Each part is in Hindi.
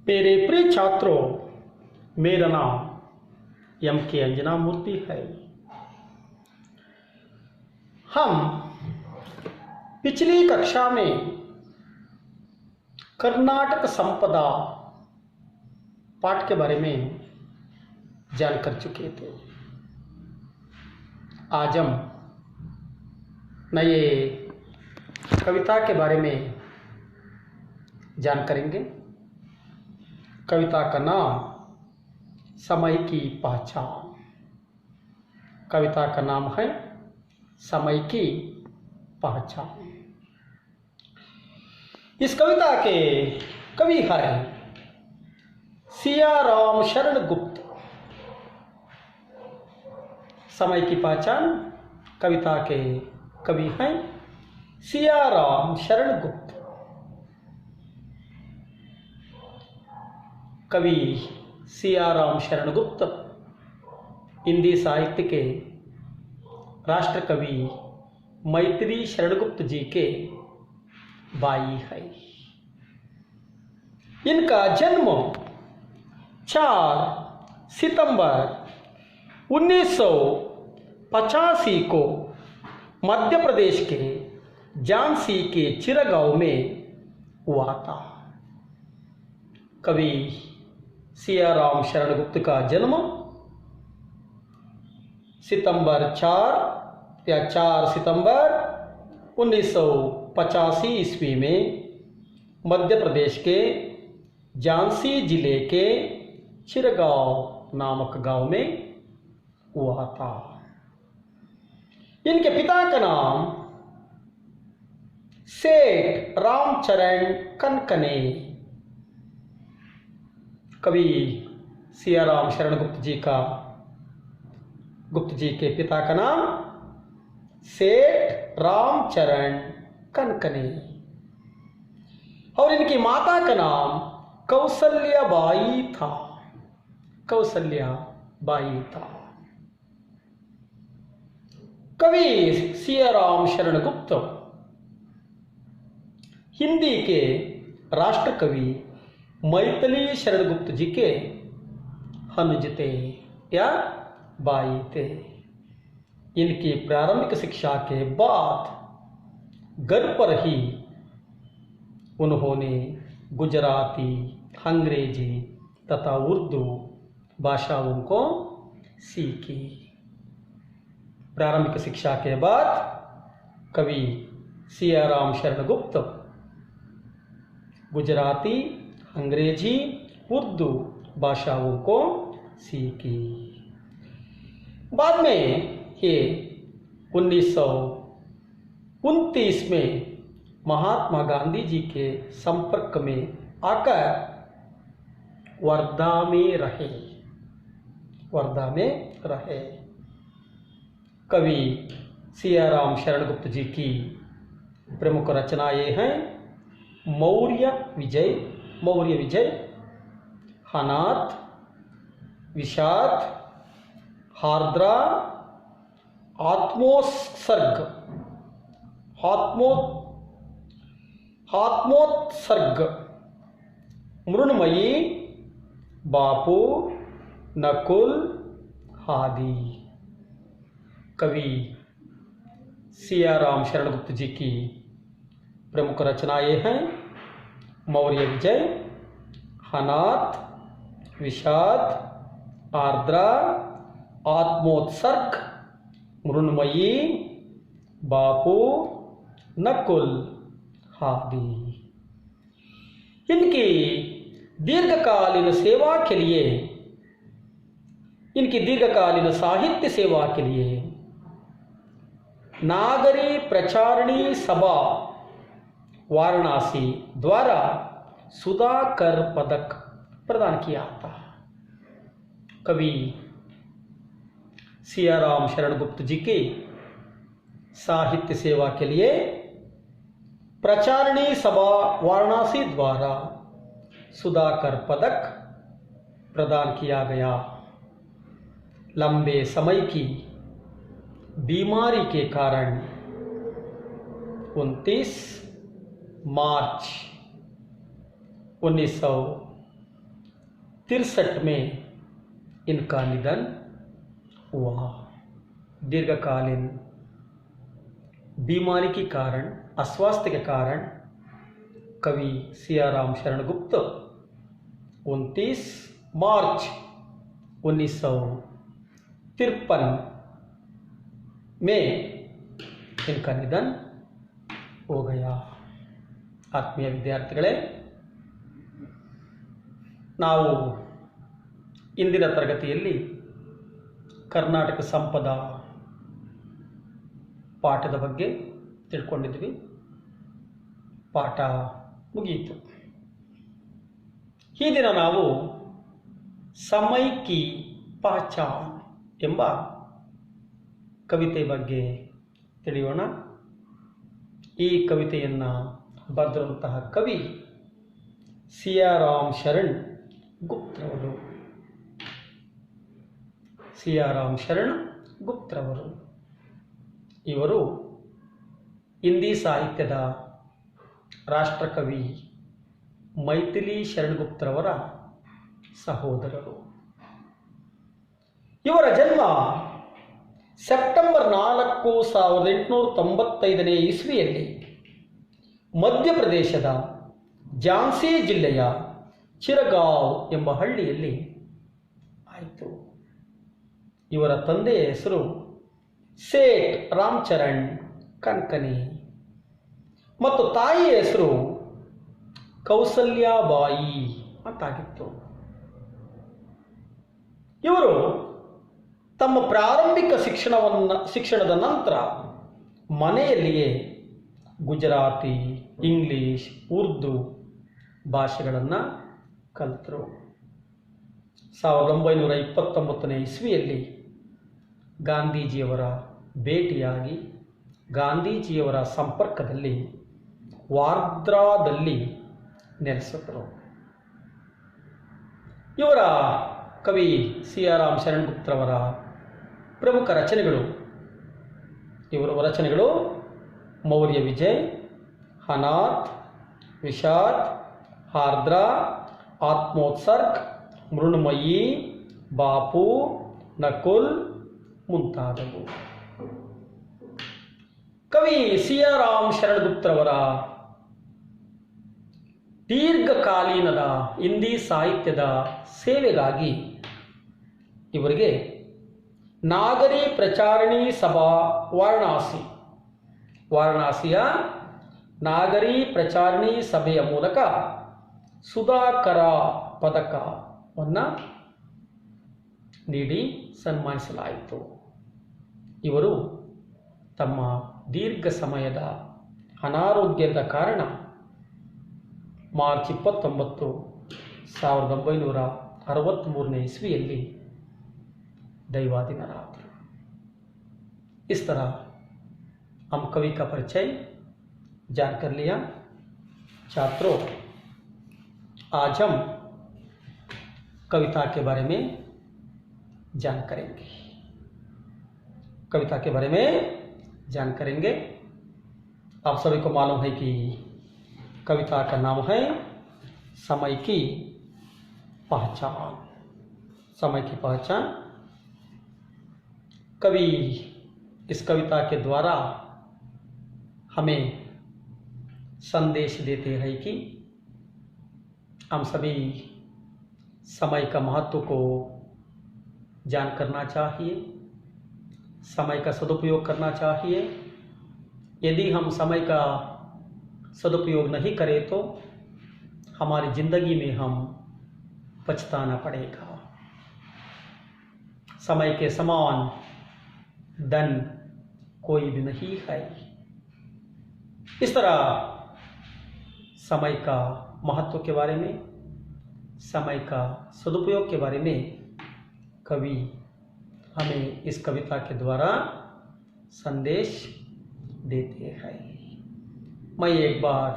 मेरे प्रिय छात्रों, मेरा नाम M.K. अंजना मूर्ति है। हम पिछली कक्षा में कर्नाटक संपदा पाठ के बारे में जान कर चुके थे। आज हम नए कविता के बारे में जान करेंगे। कविता का नाम समय की पहचान। कविता का नाम है समय की पहचान। इस कविता के कवि हैं सियाराम शरण गुप्त। समय की पहचान कविता के कवि हैं सियाराम शरण गुप्त। कवि सियाराम शरण गुप्त हिंदी साहित्य के राष्ट्र कवि मैत्री शरण गुप्त जी के भाई है। इनका जन्म 4 सितंबर 1985 को मध्य प्रदेश के झांसी के चिरगांव में हुआ था। कवि सियाराम शरण गुप्त का जन्म सितंबर 4 सितंबर 1985 ईस्वी में मध्य प्रदेश के झांसी जिले के चिरगांव नामक गांव में हुआ था। इनके पिता का नाम सेठ रामचरण कनकने। कवि सियाराम शरण गुप्त जी के पिता का नाम सेठ रामचरण कनकने और इनकी माता का नाम कौशल्याबाई था। कवि सियाराम शरण गुप्त हिंदी के राष्ट्र कवि मैथिली शरण गुप्त जी के अनुज थे या भाई थे। इनकी प्रारंभिक शिक्षा के बाद घर पर ही उन्होंने गुजराती, अंग्रेजी तथा उर्दू भाषाओं को सीखी। प्रारंभिक शिक्षा के बाद कवि सियाराम शरण गुप्त गुजराती, अंग्रेजी, उर्दू भाषाओं को सीखी। बाद में ये 1929 में महात्मा गांधी जी के संपर्क में आकर वर्धा में रहे। कवि सियाराम शरण गुप्त जी की प्रमुख रचनाएं हैं मौर्य विजय, अनाथ, विषाद, आर्द्रा, आत्मोत्सर्ग, मृण्मयी, बापू, नकुल आदि। कवि सियाराम शरण गुप्त जी की प्रमुख रचनाएं हैं मौर्य विजय, अनाथ, विषाद, आर्द्रा, आत्मोत्सर्ग, मृण्मयी, बापू, नकुल आदि। इनकी दीर्घकालीन साहित्य सेवा के लिए नागरी प्रचारणी सभा वाराणसी द्वारा सुधाकर पदक प्रदान किया था। कवि सियाराम शरण गुप्त जी की साहित्य सेवा के लिए प्रचारणी सभा वाराणसी द्वारा सुधाकर पदक प्रदान किया गया। लंबे समय की बीमारी के कारण 29 मार्च 1963 में इनका निधन हुआ। दीर्घकालीन बीमारी के कारण, अस्वास्थ्य के कारण कवि सियाराम शरण गुप्त 29 मार्च 1953 में इनका निधन हो गया। ಆತ್ಮೀಯ ವಿದ್ಯಾರ್ಥಿಗಳೇ, ನಾವು ಇಂದಿನ ತರಗತಿಯಲ್ಲಿ ಕರ್ನಾಟಕ ಸಂಪದ ಪಾಠದ ಬಗ್ಗೆ ತಿಳ್ಕೊಂಡಿದ್ವಿ. ಪಾಠ ಮುಗಿಯಿತು. ಈ ದಿನ ನಾವು ಸಮಯ್ ಕಿ ಪಹಚಾನ್ ಎಂಬ ಕವಿತೆ ಬಗ್ಗೆ ತಿಳಿಯೋಣ. ಈ ಕವಿತೆಯನ್ನು ಬರೆದಿರುವಂತಹ ಕವಿ ಸಿಯಾರಾಮ್ ಶರಣ್ ಗುಪ್ತ್ರವರು. ಸಿಯಾರಾಮ್ ಶರಣ್ ಗುಪ್ತ್ರವರು ಇವರು ಹಿಂದಿ ಸಾಹಿತ್ಯದ ರಾಷ್ಟ್ರಕವಿ ಮೈಥಿಲಿ ಶರಣ್ ಗುಪ್ತ್ರವರ ಸಹೋದರರು. ಇವರ ಜನ್ಮ ಸೆಪ್ಟೆಂಬರ್ 4, 1895 ಇಸ್ವಿಯಲ್ಲಿ ಮಧ್ಯಪ್ರದೇಶದ ಝಾನ್ಸಿ ಜಿಲ್ಲೆಯ ಚಿರಗಾಂವ್ ಎಂಬ ಹಳ್ಳಿಯಲ್ಲಿ ಆಯಿತು. ಇವರ ತಂದೆಯ ಹೆಸರು ಸೇಠ್ ರಾಮಚರಣ್ ಕನ್ಕನಿ ಮತ್ತು ತಾಯಿಯ ಹೆಸರು ಕೌಸಲ್ಯಾಬಾಯಿ ಅಂತಾಗಿತ್ತು. ಇವರು ತಮ್ಮ ಪ್ರಾರಂಭಿಕ ಶಿಕ್ಷಣದ ನಂತರ ಮನೆಯಲ್ಲಿಯೇ ಗುಜರಾತಿ, ಇಂಗ್ಲಿಷ್, ಉರ್ದು ಭಾಷೆಗಳನ್ನು ಕಲಿತರು. 1929 ಇಸ್ವಿಯಲ್ಲಿ ಗಾಂಧೀಜಿಯವರ ಭೇಟಿಯಾಗಿ ಗಾಂಧೀಜಿಯವರ ಸಂಪರ್ಕದಲ್ಲಿ ವಾರ್ಧಾದಲ್ಲಿ ನೆಲೆಸಿದರು. ಇವರ ಕವಿ ಸಿಯಾರಾಮ್ ಶರಣ್ ಗುಪ್ತ್ರವರ ಪ್ರಮುಖ ರಚನೆಗಳು, ಇವರ ರಚನೆಗಳು ಮೌರ್ಯ ವಿಜಯ್, ಅನಾಥ್, ವಿಷಾದ್, ಆರ್ದ್ರ, ಆತ್ಮೋತ್ಸರ್ಗ್, ಮೃಣ್ಮಯಿ, ಬಾಪು, ನಕುಲ್ ಮುಂತಾದವು. ಕವಿ ಸಿಯಾರಾಮ್ ಶರಣ್ ಗುಪ್ತ್ರವರ ದೀರ್ಘಕಾಲೀನದ ಹಿಂದಿ ಸಾಹಿತ್ಯದ ಸೇವೆಗಾಗಿ ಇವರಿಗೆ ನಾಗರಿ ಪ್ರಚಾರಣಿ ಸಭಾ ವಾರಣಾಸಿಯ ನಾಗರಿ ಪ್ರಚಾರಣಿ ಸಭೆಯ ಮೂಲಕ ಸುಧಾಕರ ಪದಕವನ್ನು ನೀಡಿ ಸನ್ಮಾನಿಸಲಾಯಿತು. ಇವರು ತಮ್ಮ ದೀರ್ಘ ಸಮಯದ ಅನಾರೋಗ್ಯದ ಕಾರಣ ಮಾರ್ಚ್ 29, 1963 ಇಸ್ವಿಯಲ್ಲಿ दैवाधीनरात्र। इस तरह हम कवि का परिचय जान कर लिया। छात्रों, आज हम कविता के बारे में जान करेंगे। कविता के बारे में जान करेंगे। आप सभी को मालूम है कि कविता का नाम है समय की पहचान। समय की पहचान। कवि इस कविता के द्वारा हमें संदेश देते हैं कि हम सभी समय का महत्व को जान करना चाहिए, समय का सदुपयोग करना चाहिए। यदि हम समय का सदुपयोग नहीं करें तो हमारी ज़िंदगी में हम पछताना पड़ेगा। समय के समान धन कोई भी नहीं है। इस तरह समय का महत्व के बारे में, समय का सदुपयोग के बारे में कवि हमें इस कविता के द्वारा संदेश देते हैं। मैं एक बार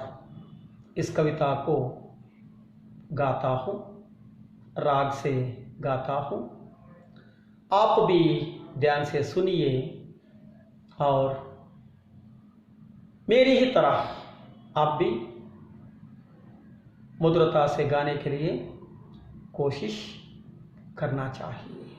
इस कविता को गाता हूँ, राग से गाता हूँ। आप भी ध्यान से सुनिए और मेरी ही तरह आप भी मधुरता से गाने के लिए कोशिश करना चाहिए।